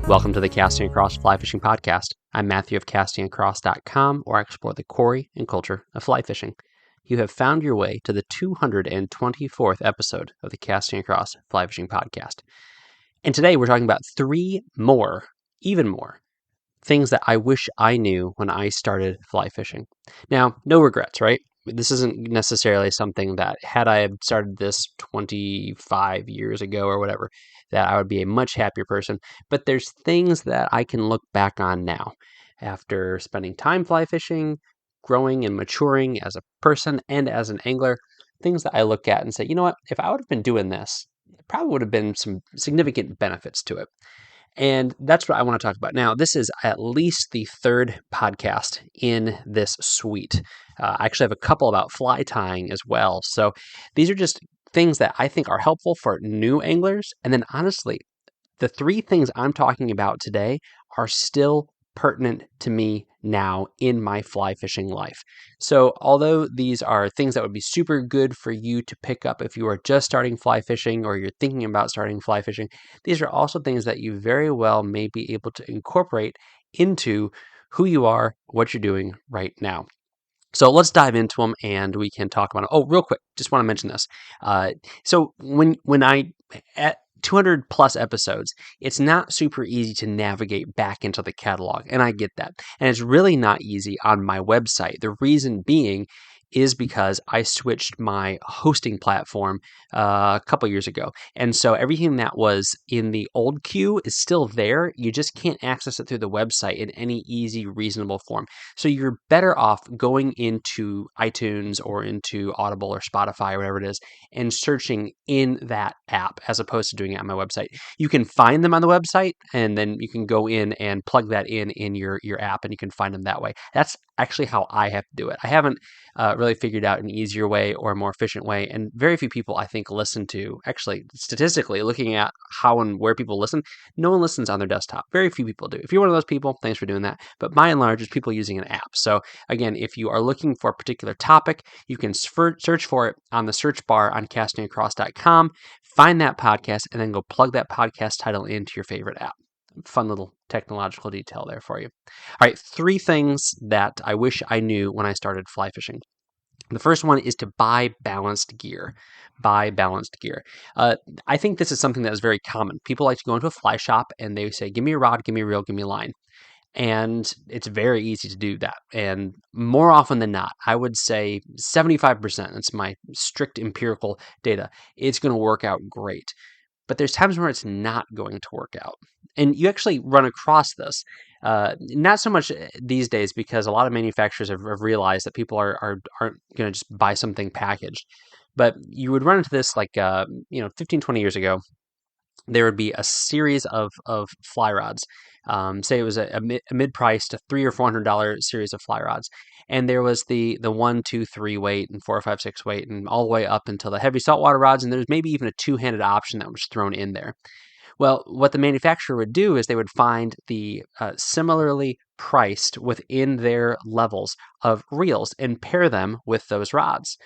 Welcome to the Casting Across Fly Fishing Podcast. I'm Matthew of castingacross.com, where I explore the quarry and culture of fly fishing. You have found your way to the 224th episode of the Casting Across Fly Fishing Podcast. And today we're talking about even more, things that I wish I knew when I started fly fishing. Now, no regrets, right? This isn't necessarily something that, had I had started this 25 years ago or whatever, that I would be a much happier person. But there's things that I can look back on now after spending time fly fishing, growing and maturing as a person and as an angler, things that I look at and say, you know what, if I would have been doing this, there probably would have been some significant benefits to it. And that's what I want to talk about. Now, this is at least the third podcast in this suite. I actually have a couple about fly tying as well. So these are just things that I think are helpful for new anglers. And then honestly, the three things I'm talking about today are still pertinent to me now in my fly fishing life. So although these are things that would be super good for you to pick up if you are just starting fly fishing or you're thinking about starting fly fishing, these are also things that you very well may be able to incorporate into who you are, what you're doing right now. So let's dive into them and we can talk about them. Oh, real quick, just want to mention this. So when I at 200 plus episodes, it's not super easy to navigate back into the catalog, and I get that. And it's really not easy on my website. The reason being is because I switched my hosting platform a couple years ago. And so everything that was in the old queue is still there. You just can't access it through the website in any easy, reasonable form. So you're better off going into iTunes or into Audible or Spotify or whatever it is and searching in that app as opposed to doing it on my website. You can find them on the website and then you can go in and plug that in your app and you can find them that way. That's actually how I have to do it. I haven't really figured out an easier way or a more efficient way. And very few people, I think, listen to, actually, statistically, looking at how and where people listen, no one listens on their desktop. Very few people do. If you're one of those people, thanks for doing that. But by and large, it's people using an app. So again, if you are looking for a particular topic, you can search for it on the search bar on castingacross.com, find that podcast, and then go plug that podcast title into your favorite app. Fun little technological detail there for you. All right, three things that I wish I knew when I started fly fishing. The first one is to buy balanced gear. I think this is something that is very common. People like to go into a fly shop and they say, give me a rod, give me a reel, give me a line. And it's very easy to do that. And more often than not, I would say 75%, that's my strict empirical data, it's going to work out great. But there's times where it's not going to work out. And you actually run across this. Not so much these days because a lot of manufacturers have realized that people aren't going to just buy something packaged. But you would run into this 15, 20 years ago. There would be a series of fly rods. Say it was a mid-priced $300 or $400 series of fly rods. And there was the 1, 2, 3 weight and 4, 5, 6 weight and all the way up until the heavy saltwater rods. And there's maybe even a two-handed option that was thrown in there. Well, what the manufacturer would do is they would find the similarly priced within their levels of reels and pair them with those rods.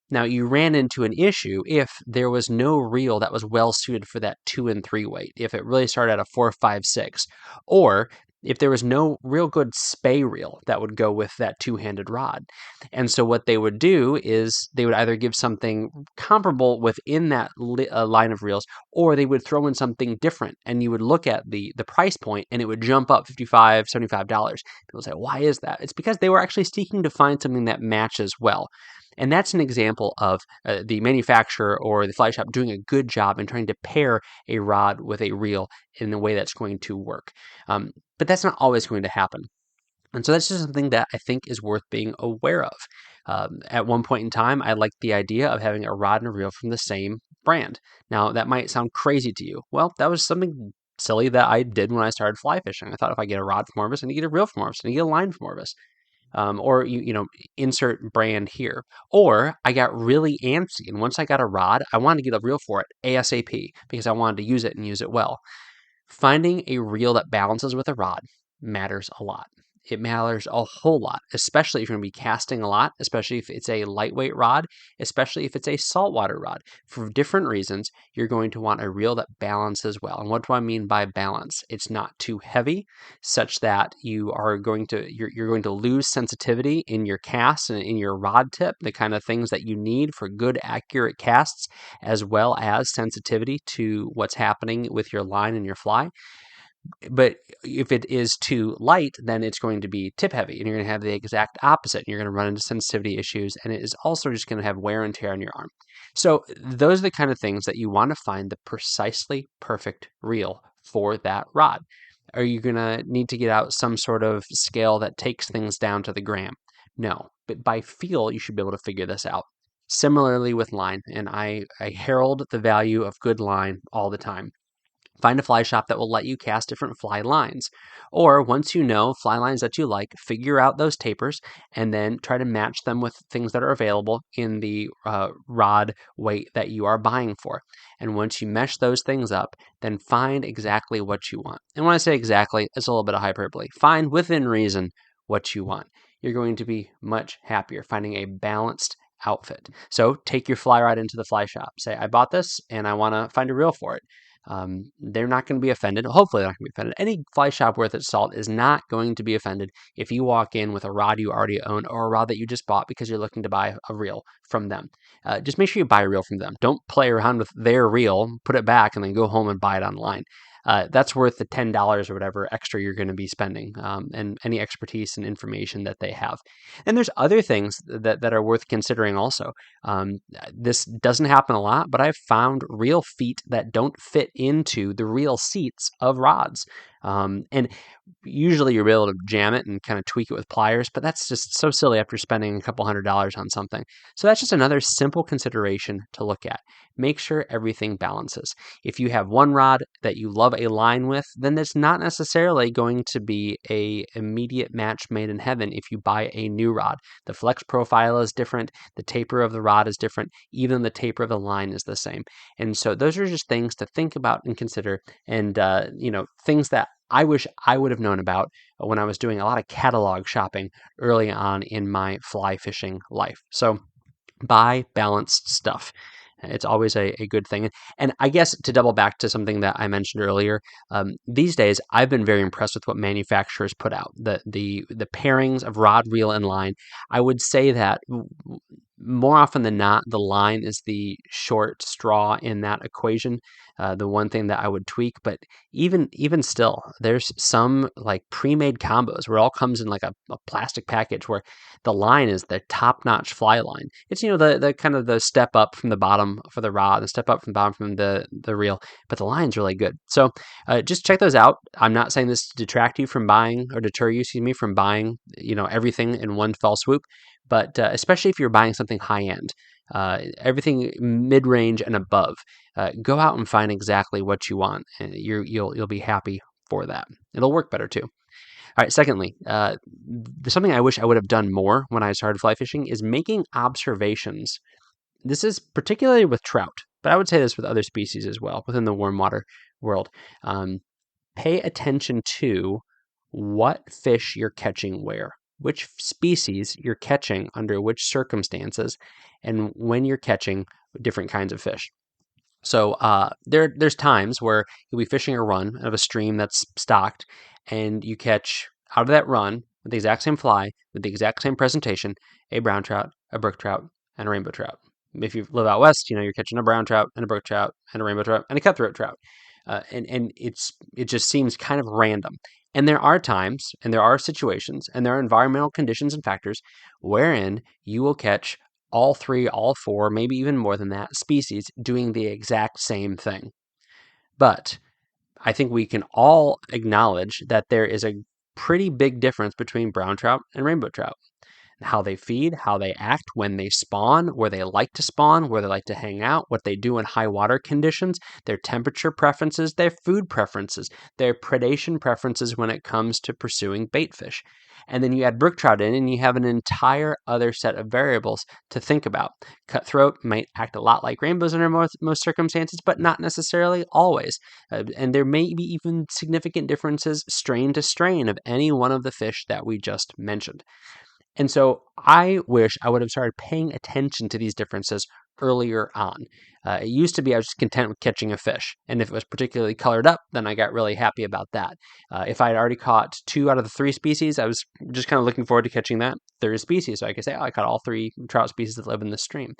Now, you ran into an issue if there was no reel that was well suited for that 2 and 3 weight, if it really started at a 4, 5, 6, or if there was no real good spay reel that would go with that two-handed rod. And so what they would do is they would either give something comparable within that line of reels, or they would throw in something different. And you would look at the price point and it would jump up $55, $75. People say, why is that? It's because they were actually seeking to find something that matches well. And that's an example of the manufacturer or the fly shop doing a good job in trying to pair a rod with a reel in a way that's going to work. But that's not always going to happen. And so that's just something that I think is worth being aware of. At one point in time, I liked the idea of having a rod and a reel from the same brand. Now, that might sound crazy to you. Well, that was something silly that I did when I started fly fishing. I thought if I get a rod from Orvis, I need to get a reel from Orvis, I need to get a line from Orvis. Or insert brand here. Or I got really antsy, and once I got a rod, I wanted to get a reel for it ASAP because I wanted to use it and use it well. Finding a reel that balances with a rod matters a lot. It matters a whole lot, especially if you're going to be casting a lot, especially if it's a lightweight rod, especially if it's a saltwater rod. For different reasons, you're going to want a reel that balances well. And what do I mean by balance? It's not too heavy, such that you're going to lose sensitivity in your cast and in your rod tip, the kind of things that you need for good, accurate casts, as well as sensitivity to what's happening with your line and your fly. But if it is too light, then it's going to be tip heavy, and you're going to have the exact opposite. And you're going to run into sensitivity issues, and it is also just going to have wear and tear on your arm. So those are the kind of things that you want to find the precisely perfect reel for that rod. Are you going to need to get out some sort of scale that takes things down to the gram? No, but by feel, you should be able to figure this out. Similarly with line, and I herald the value of good line all the time. Find a fly shop that will let you cast different fly lines. Or once you know fly lines that you like, figure out those tapers and then try to match them with things that are available in the rod weight that you are buying for. And once you mesh those things up, then find exactly what you want. And when I say exactly, it's a little bit of hyperbole. Find within reason what you want. You're going to be much happier finding a balanced outfit. So take your fly rod into the fly shop. Say, I bought this and I want to find a reel for it. They're not going to be offended. Hopefully, they're not going to be offended. Any fly shop worth its salt is not going to be offended if you walk in with a rod you already own or a rod that you just bought because you're looking to buy a reel from them. Just make sure you buy a reel from them. Don't play around with their reel, put it back, and then go home and buy it online. That's worth the $10 or whatever extra you're going to be spending, and any expertise and information that they have. And there's other things that are worth considering also. This doesn't happen a lot, but I've found reel feet that don't fit into the reel seats of rods. And usually you'll be able to jam it and kind of tweak it with pliers, but that's just so silly after spending a couple $100 on something. So that's just another simple consideration to look at. Make sure everything balances. If you have one rod that you love a line with, then it's not necessarily going to be a immediate match made in heaven if you buy a new rod. The flex profile is different, the taper of the rod is different, even the taper of the line is the same. And so those are just things to think about and consider, and things that I wish I would have known about when I was doing a lot of catalog shopping early on in my fly fishing life. So buy balanced stuff. It's always a good thing. And I guess to double back to something that I mentioned earlier, these days I've been very impressed with what manufacturers put out. The pairings of rod, reel, and line. I would say that more often than not, the line is the short straw in that equation. The one thing that I would tweak, but even still, there's some like pre-made combos where it all comes in like a plastic package where the line is the top-notch fly line. It's the kind of the step up from the bottom for the rod, the step up from the bottom from the reel, but the line's really good. So just check those out. I'm not saying this to detract you from buying or deter you, from buying everything in one fell swoop, but especially if you're buying something high end. Everything mid-range and above, go out and find exactly what you want, and you'll be happy for that. It'll work better too. All right. Secondly, something I wish I would have done more when I started fly fishing is making observations. This is particularly with trout, but I would say this with other species as well within the warm water world. Pay attention to what fish you're catching where, which species you're catching under which circumstances, and when you're catching different kinds of fish. So there's times where you'll be fishing a run of a stream that's stocked, and you catch out of that run with the exact same fly, with the exact same presentation, a brown trout, a brook trout, and a rainbow trout. If you live out west, you're catching a brown trout and a brook trout and a rainbow trout and a cutthroat trout, and it just seems kind of random. And there are times, and there are situations, and there are environmental conditions and factors wherein you will catch all three, all four, maybe even more than that, species doing the exact same thing. But I think we can all acknowledge that there is a pretty big difference between brown trout and rainbow trout. how they feed, how they act when they spawn, where they like to spawn, where they like to hang out, what they do in high water conditions, their temperature preferences, their food preferences, their predation preferences when it comes to pursuing bait fish. And then you add brook trout in, and you have an entire other set of variables to think about. Cutthroat might act a lot like rainbows under most circumstances, but not necessarily always. And there may be even significant differences strain to strain of any one of the fish that we just mentioned. And so I wish I would have started paying attention to these differences earlier on. It used to be I was just content with catching a fish. And if it was particularly colored up, then I got really happy about that. If I had already caught 2 out of the 3 species, I was just kind of looking forward to catching that third species. So I could say, oh, I caught all 3 trout species that live in the stream.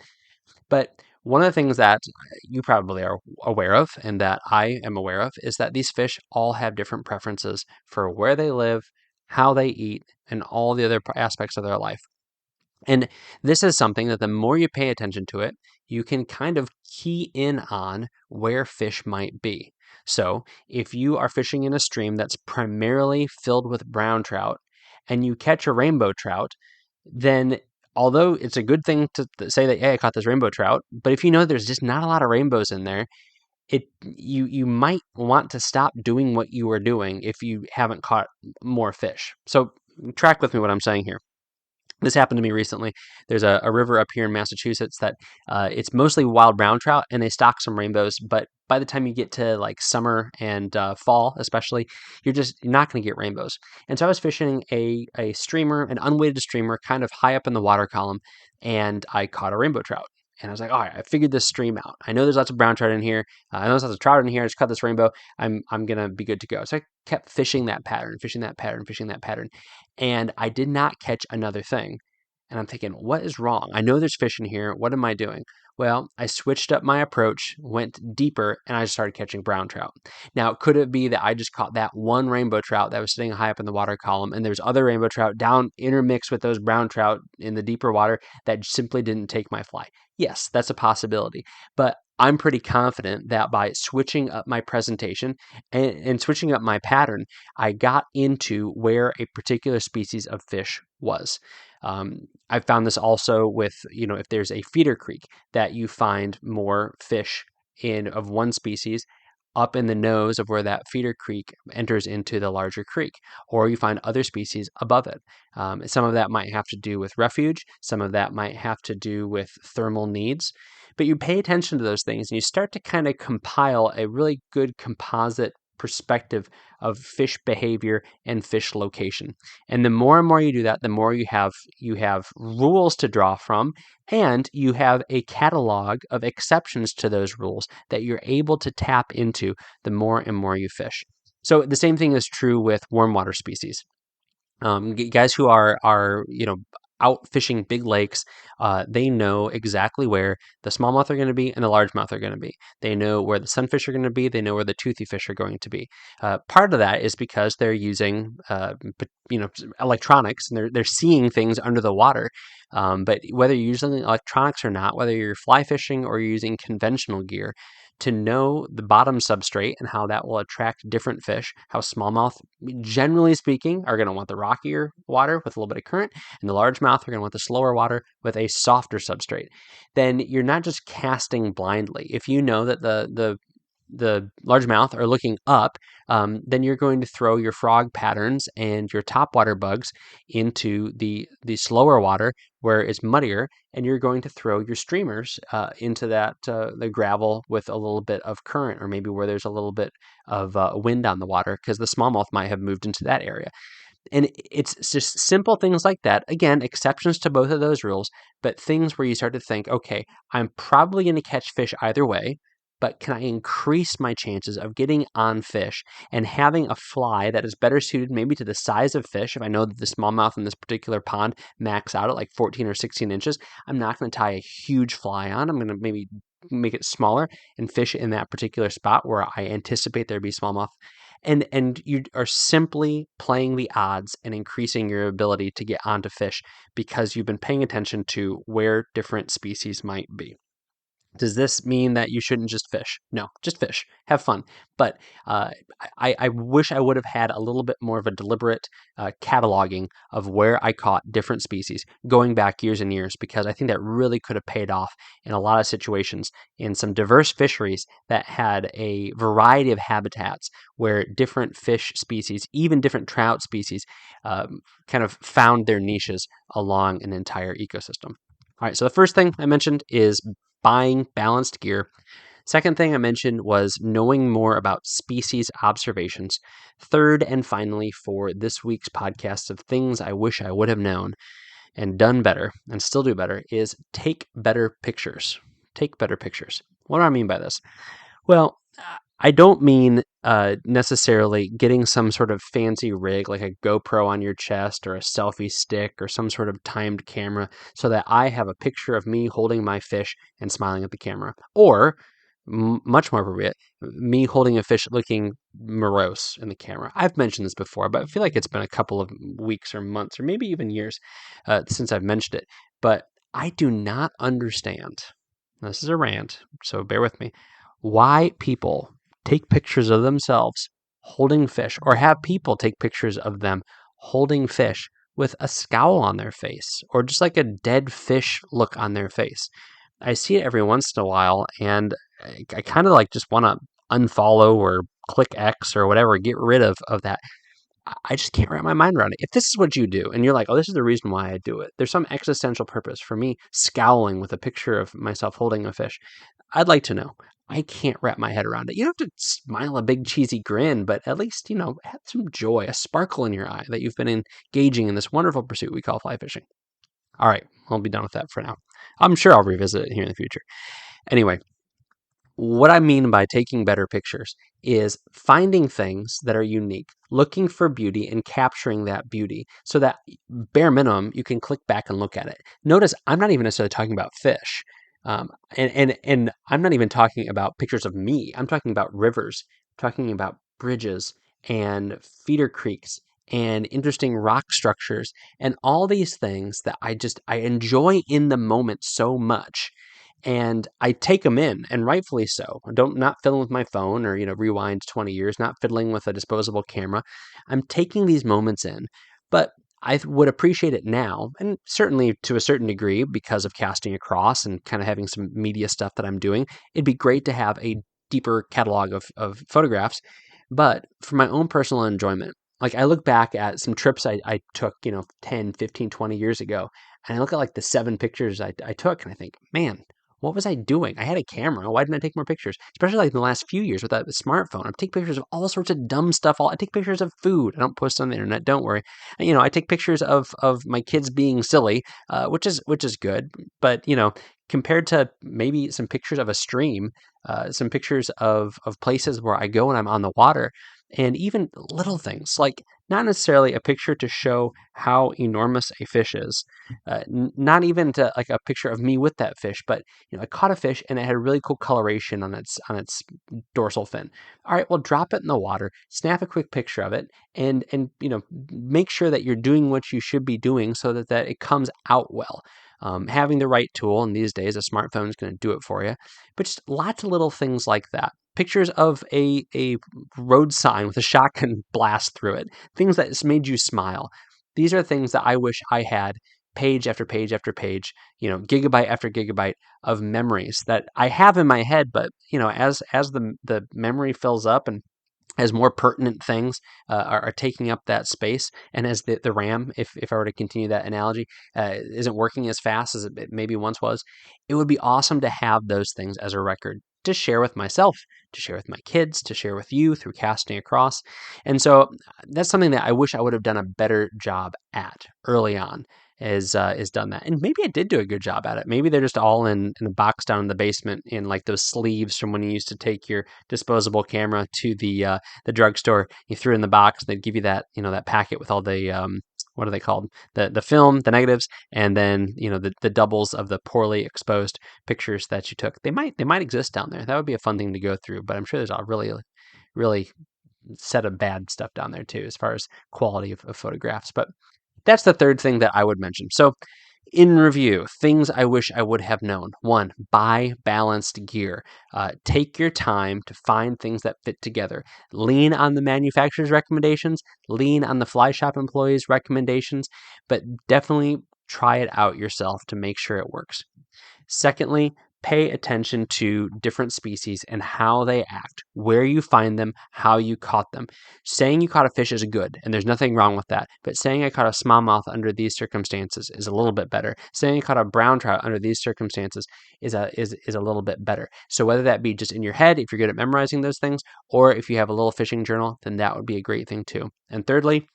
But one of the things that you probably are aware of and that I am aware of is that these fish all have different preferences for where they live, how they eat, and all the other aspects of their life. And this is something that the more you pay attention to it, you can kind of key in on where fish might be. So if you are fishing in a stream that's primarily filled with brown trout and you catch a rainbow trout, then although it's a good thing to say that, hey, I caught this rainbow trout, but if you know there's just not a lot of rainbows in there, you might want to stop doing what you are doing if you haven't caught more fish. So track with me what I'm saying here. This happened to me recently. There's a river up here in Massachusetts that it's mostly wild brown trout, and they stock some rainbows. But by the time you get to like summer and fall, especially, you're not going to get rainbows. And so I was fishing a streamer, an unweighted streamer, kind of high up in the water column, and I caught a rainbow trout. And I was like, all right, I figured this stream out. I know there's lots of brown trout in here. I know there's lots of trout in here. I just caught this rainbow. I'm gonna be good to go. So I kept fishing that pattern, fishing that pattern, fishing that pattern, and I did not catch another thing. And I'm thinking, what is wrong? I know there's fish in here. What am I doing? Well, I switched up my approach, went deeper, and I started catching brown trout. Now, could it be that I just caught that one rainbow trout that was sitting high up in the water column, and there's other rainbow trout down intermixed with those brown trout in the deeper water that simply didn't take my fly? Yes, that's a possibility. But I'm pretty confident that by switching up my presentation and switching up my pattern, I got into where a particular species of fish was. I've found this also with, if there's a feeder creek that you find more fish of one species up in the nose of where that feeder creek enters into the larger creek, or you find other species above it. Some of that might have to do with refuge, some of that might have to do with thermal needs, but you pay attention to those things and you start to kind of compile a really good composite perspective of fish behavior and fish location. And the more and more you do that, the more you have rules to draw from, and you have a catalog of exceptions to those rules that you're able to tap into the more and more you fish. So the same thing is true with warm water species. Guys who are out fishing big lakes, they know exactly where the smallmouth are going to be and the largemouth are going to be. They know where the sunfish are going to be. They know where the toothy fish are going to be. Part of that is because they're using electronics, and they're seeing things under the water. But whether you're using electronics or not, whether you're fly fishing or you're using conventional gear, to know the bottom substrate and how that will attract different fish, how smallmouth, generally speaking, are going to want the rockier water with a little bit of current, and the largemouth are going to want the slower water with a softer substrate, then you're not just casting blindly. If you know that the largemouth are looking up, then you're going to throw your frog patterns and your topwater bugs into the slower water where it's muddier, and you're going to throw your streamers into that the gravel with a little bit of current, or maybe where there's a little bit of wind on the water, because the smallmouth might have moved into that area. And it's just simple things like that. Again, exceptions to both of those rules, but things where you start to think, okay, I'm probably going to catch fish either way, but can I increase my chances of getting on fish and having a fly that is better suited maybe to the size of fish? If I know that the smallmouth in this particular pond max out at like 14 or 16 inches, I'm not going to tie a huge fly on. I'm going to maybe make it smaller and fish in that particular spot where I anticipate there be smallmouth. And you are simply playing the odds and increasing your ability to get onto fish because you've been paying attention to where different species might be. Does this mean that you shouldn't just fish? No, just fish. Have fun. But uh, I wish I would have had a little bit more of a deliberate cataloging of where I caught different species going back years and years, because I think that really could have paid off in a lot of situations in some diverse fisheries that had a variety of habitats where different fish species, even different trout species, kind of found their niches along an entire ecosystem. All right, so the first thing I mentioned is buying balanced gear. Second thing I mentioned was knowing more about species observations. Third, and finally, for this week's podcast of things I wish I would have known and done better and still do better, is take better pictures. Take better pictures. What do I mean by this? Well, I don't mean necessarily getting some sort of fancy rig like a GoPro on your chest or a selfie stick or some sort of timed camera so that I have a picture of me holding my fish and smiling at the camera. Or, much more appropriate, me holding a fish looking morose in the camera. I've mentioned this before, but I feel like it's been a couple of weeks or months or maybe even years since I've mentioned it. But I do not understand. This is a rant, so bear with me. Why people take pictures of themselves holding fish, or have people take pictures of them holding fish with a scowl on their face, or just like a dead fish look on their face. I see it every once in a while, and I kind of like just want to unfollow or click X or whatever, get rid of that. I just can't wrap my mind around it. If this is what you do, and you're like, oh, this is the reason why I do it, there's some existential purpose for me scowling with a picture of myself holding a fish. I'd like to know. I can't wrap my head around it. You don't have to smile a big cheesy grin, but at least, have some joy, a sparkle in your eye that you've been engaging in this wonderful pursuit we call fly fishing. All right, I'll be done with that for now. I'm sure I'll revisit it here in the future. Anyway, what I mean by taking better pictures is finding things that are unique, looking for beauty and capturing that beauty so that bare minimum you can click back and look at it. Notice I'm not even necessarily talking about fish. And I'm not even talking about pictures of me. I'm talking about rivers, talking about bridges and feeder creeks and interesting rock structures and all these things that I enjoy in the moment so much, and I take them in, and rightfully so. Not fiddling with my phone or rewind 20 years, not fiddling with a disposable camera. I'm taking these moments in, but I would appreciate it now, and certainly to a certain degree because of casting across and kind of having some media stuff that I'm doing. It'd be great to have a deeper catalog of photographs, but for my own personal enjoyment. Like I look back at some trips I took, 10, 15, 20 years ago, and I look at like the 7 pictures I took, and I think, man, what was I doing? I had a camera. Why didn't I take more pictures? Especially like in the last few years with that smartphone. I take pictures of all sorts of dumb stuff. I take pictures of food. I don't post on the internet. Don't worry. I take pictures of my kids being silly, which is good. But compared to maybe some pictures of a stream, some pictures of places where I go when I'm on the water, and even little things like not necessarily a picture to show how enormous a fish is, not even to like a picture of me with that fish, but I caught a fish and it had really cool coloration on its dorsal fin. All right, well, drop it in the water, snap a quick picture of it, and make sure that you're doing what you should be doing so that it comes out well. Having the right tool, and these days a smartphone is going to do it for you, but just lots of little things like that. Pictures of a road sign with a shotgun blast through it, things that made you smile. These are things that I wish I had page after page after page, gigabyte after gigabyte of memories that I have in my head. But as the memory fills up and as more pertinent things are taking up that space, and as the RAM, if I were to continue that analogy, isn't working as fast as it maybe once was, it would be awesome to have those things as a record to share with myself, to share with my kids, to share with you through casting across. And so that's something that I wish I would have done a better job at early on. Is done that, and maybe I did do a good job at it. Maybe they're just all in a box down in the basement in like those sleeves from when you used to take your disposable camera to the drugstore. You threw it in the box. They'd give you that packet with all the what are they called? The film, the negatives, and then the doubles of the poorly exposed pictures that you took. They might exist down there. That would be a fun thing to go through. But I'm sure there's a really set of bad stuff down there too, as far as quality of photographs. But that's the third thing that I would mention. So In review, things I wish I would have known. 1, buy balanced gear. Take your time to find things that fit together. Lean on the manufacturer's recommendations, lean on the fly shop employees' recommendations, but definitely try it out yourself to make sure it works. Secondly, pay attention to different species and how they act, where you find them, how you caught them. Saying you caught a fish is good, and there's nothing wrong with that. But saying I caught a smallmouth under these circumstances is a little bit better. Saying I caught a brown trout under these circumstances is a little bit better. So whether that be just in your head, if you're good at memorizing those things, or if you have a little fishing journal, then that would be a great thing too. And thirdly,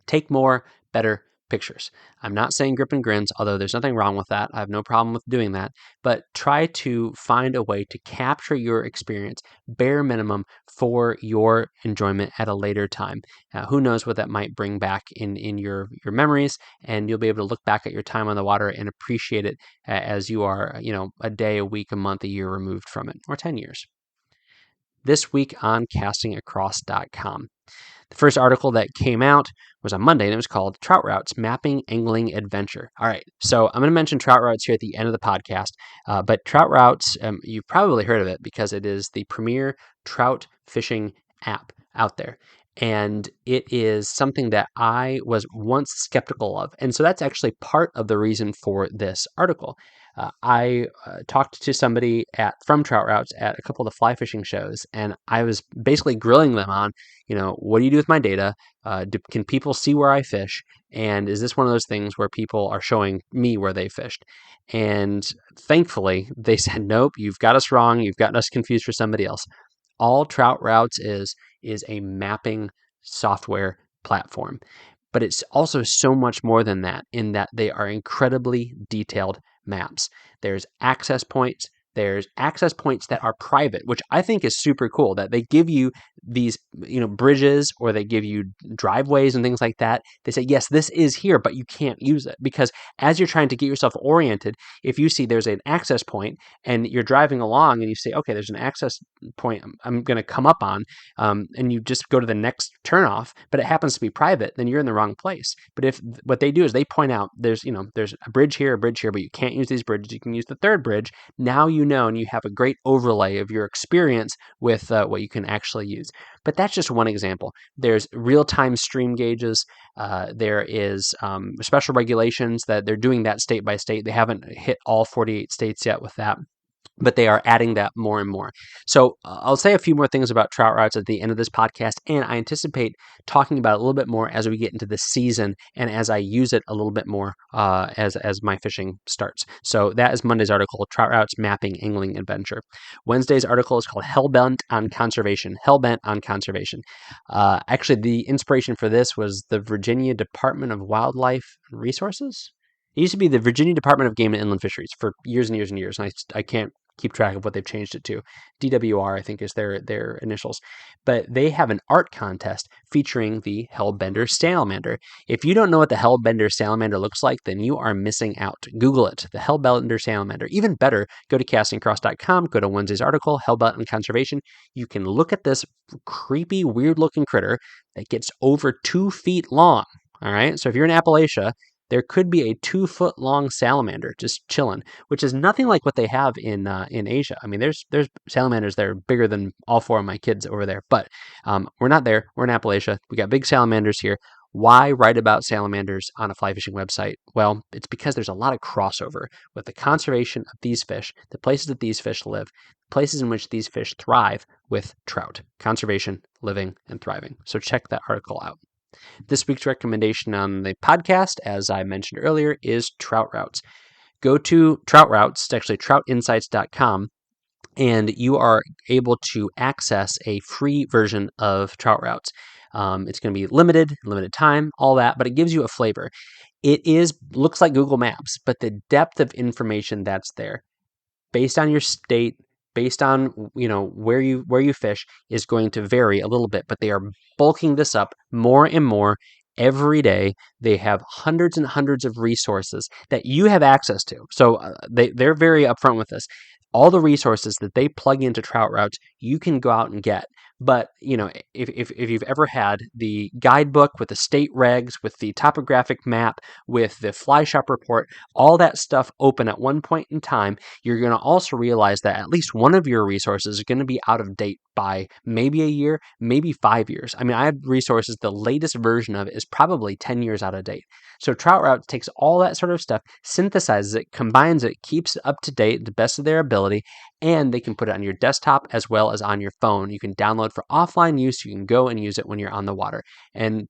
take more, better pictures. I'm not saying grip and grins, although there's nothing wrong with that. I have no problem with doing that, but try to find a way to capture your experience, bare minimum, for your enjoyment at a later time. Who knows what that might bring back in your memories, and you'll be able to look back at your time on the water and appreciate it as you are, a day, a week, a month, a year removed from it, or 10 years. This week on castingacross.com. The first article that came out was on Monday, and it was called Trout Routes, Mapping Angling Adventure. All right, so I'm going to mention Trout Routes here at the end of the podcast, but Trout Routes, you've probably heard of it because it is the premier trout fishing app out there. And it is something that I was once skeptical of. And so that's actually part of the reason for this article. I talked to somebody from Trout Routes at a couple of the fly fishing shows, and I was basically grilling them on, what do you do with my data? Can people see where I fish? And is this one of those things where people are showing me where they fished? And thankfully, they said, nope, you've got us wrong. You've gotten us confused for somebody else. All Trout Routes is a mapping software platform. But it's also so much more than that, in that they are incredibly detailed maps. There's access points. There's access points that are private, which I think is super cool, that they give you these, bridges, or they give you driveways and things like that. They say, yes, this is here, but you can't use it, because as you're trying to get yourself oriented, if you see there's an access point and you're driving along and you say, okay, there's an access point I'm going to come up on, and you just go to the next turnoff, but it happens to be private, then you're in the wrong place. But if what they do is they point out there's a bridge here, but you can't use these bridges. You can use the third bridge. Now and you have a great overlay of your experience with what you can actually use. But that's just one example. There's real-time stream gauges. There is special regulations that they're doing that state by state. They haven't hit all 48 states yet with that, but they are adding that more and more. So I'll say a few more things about Trout Routes at the end of this podcast, and I anticipate talking about it a little bit more as we get into the season and as I use it a little bit more as my fishing starts. So that is Monday's article, Trout Routes, Mapping Angling Adventure. Wednesday's article is called Hellbent on Conservation. Hellbent on Conservation. Actually, the inspiration for this was the Virginia Department of Wildlife Resources. It used to be the Virginia Department of Game and Inland Fisheries for years and years and years, and I can't keep track of what they've changed it to. DWR, I think, is their initials. But they have an art contest featuring the Hellbender salamander. If you don't know what the Hellbender salamander looks like, then you are missing out. Google it, the Hellbender salamander. Even better, go to castingcross.com, go to Wednesday's article, Hellbent and Conservation. You can look at this creepy, weird-looking critter that gets over 2 feet long. All right, so if you're in Appalachia, there could be a 2-foot-long salamander just chilling, which is nothing like what they have in Asia. I mean, there's salamanders that are bigger than all 4 of my kids over there, but we're not there. We're in Appalachia. We got big salamanders here. Why write about salamanders on a fly fishing website? Well, it's because there's a lot of crossover with the conservation of these fish, the places that these fish live, places in which these fish thrive with trout. Conservation, living, and thriving. So check that article out. This week's recommendation on the podcast, as I mentioned earlier, is Trout Routes. Go to Trout Routes, it's actually troutinsights.com, and you are able to access a free version of Trout Routes. It's going to be limited time, all that, but it gives you a flavor. It looks like Google Maps, but the depth of information that's there, based on your state, based on where you fish, is going to vary a little bit, but they are bulking this up more and more every day. They have hundreds and hundreds of resources that you have access to. So they're very upfront with this. All the resources that they plug into Trout Routes, you can go out and get. But, if you've ever had the guidebook with the state regs, with the topographic map, with the fly shop report, all that stuff open at one point in time, you're going to also realize that at least one of your resources is going to be out of date by maybe a year, maybe 5 years. I mean, I have resources, the latest version of it is probably 10 years out of date. So Trout Routes takes all that sort of stuff, synthesizes it, combines it, keeps it up to date to the best of their ability, and they can put it on your desktop as well as on your phone. You can download for offline use. You can go and use it when you're on the water. And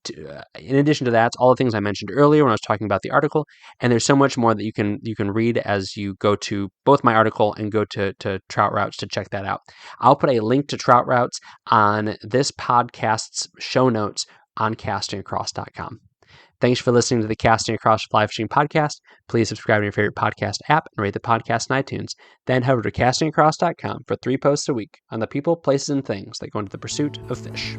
in addition to that, it's all the things I mentioned earlier when I was talking about the article. And there's so much more that you can read as you go to both my article and go to Trout Routes to check that out. I'll put a link to Trout Routes on this podcast's show notes on castingacross.com. Thanks for listening to the Casting Across Fly Fishing Podcast. Please subscribe to your favorite podcast app and rate the podcast on iTunes. Then head over to castingacross.com for 3 posts a week on the people, places, and things that go into the pursuit of fish.